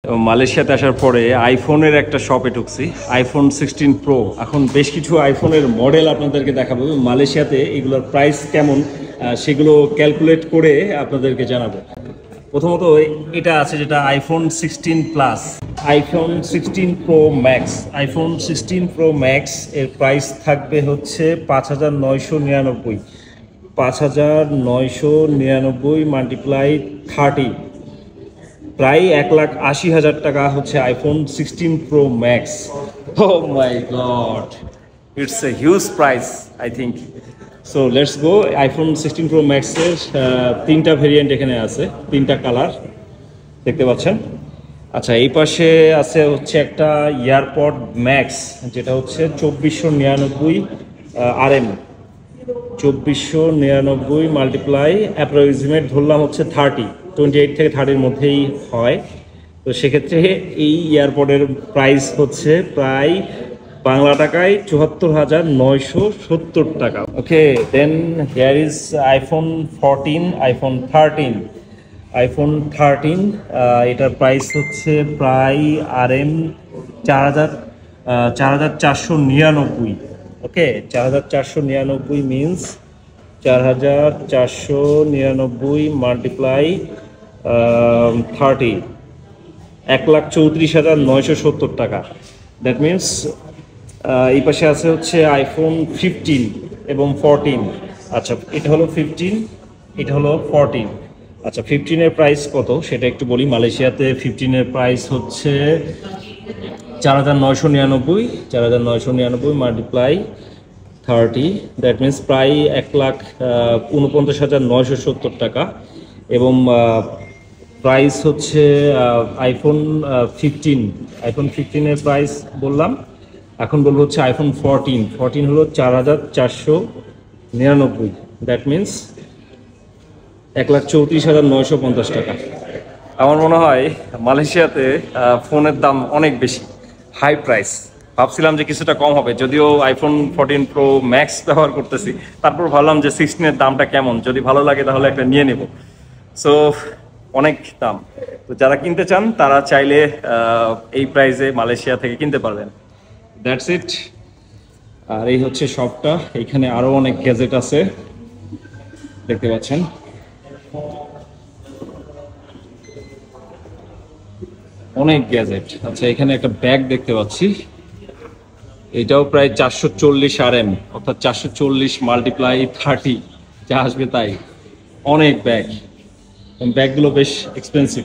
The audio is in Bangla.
মালয়েশিয়াতে আসার পরে আইফোনের একটা শপে ঢুকছি, আইফোন 16 প্রো। এখন বেশ কিছু আইফোনের মডেল আপনাদেরকে দেখাবো, মালয়েশিয়াতে এগুলোর প্রাইস কেমন সেগুলো ক্যালকুলেট করে আপনাদেরকে জানাবো। প্রথমত এটা আছে যেটা iPhone 16 plus, iPhone 16 pro max. IPhone 16 pro max এর প্রাইস থাকবে হচ্ছে 5,999। 5,999 মাল্টিপ্লাই 30, প্রায় 1,80,000 টাকা হচ্ছে iPhone 16 pro max. Oh my god, it's a huge price I think. So let's go. IPhone 16 pro ম্যাক্সের তিনটা ভেরিয়েন্ট এখানে আছে, তিনটা কালার দেখতে পাচ্ছেন। আচ্ছা, এই পাশে আছে হচ্ছে একটা এয়ারপড ম্যাক্স, যেটা হচ্ছে 2499 RM। 2499 মাল্টিপ্লাই অ্যাপ্রক্সিমেট ধরলাম হচ্ছে 28 থেকে 30-এর মধ্যেই হয়। তো সেক্ষেত্রে এই এয়ারপডের প্রাইস হচ্ছে প্রায় বাংলা টাকায় 74,970 টাকা। Okay, then here is iPhone 14, iPhone 13। IPhone 13 এটার প্রাইস হচ্ছে প্রায় RM 4,499। ওকে, 4,499 মিনস 4,499 মাল্টিপ্লাই 30, 1,34,970 টাকা। দ্যাট মিনস এই পাশে আছে হচ্ছে আইফোন 15 এবং 14। আচ্ছা, এটা হলো 15, এটা হলো 14। আচ্ছা, 15-এর প্রাইস কত সেটা একটু বলি। মালয়েশিয়াতে 15-এর প্রাইস হচ্ছে 4,999। 4,999 মাল্টিপ্লাই 30, দ্যাট মিনস প্রায় 1,49,970 টাকা। এবং প্রাইস হচ্ছে আইফোন 15। আইফোন 15-এর প্রাইস বললাম, এখন বলবো হচ্ছে আইফোন 14। 14 হলো 4,499, দ্যাট মিনস 1,34,950 টাকা। আমার মনে হয় মালয়েশিয়াতে ফোনের দাম অনেক বেশি, হাই প্রাইস। ভাবছিলাম যে কিছুটা কম হবে, যদিও আইফোন 14 প্রো ম্যাক্স ব্যবহার করতেছি, তারপর ভাবলাম যে 16-এর দামটা কেমন, যদি ভালো লাগে তাহলে একটা নিয়ে নেব। সো অনেক দাম। তো যারা কিনতে চান তারা চাইলে এই প্রাইসে মালয়েশিয়া থেকে কিনতে পারবেন। That's it. আর এই হচ্ছে শপটা, এখানে আরও অনেক গ্যাজেট আছে দেখতে পাচ্ছেন। অনেক গ্যাজেট। আচ্ছা, এখানে একটা ব্যাগ দেখতে পাচ্ছি, এটাও প্রায় 440 RM, অর্থাৎ 440 মাল্টিপ্লাই 30, যা আসবে তাই। অনেক ব্যাগ, ব্যাগগুলো বেশ এক্সপেন্সিভ।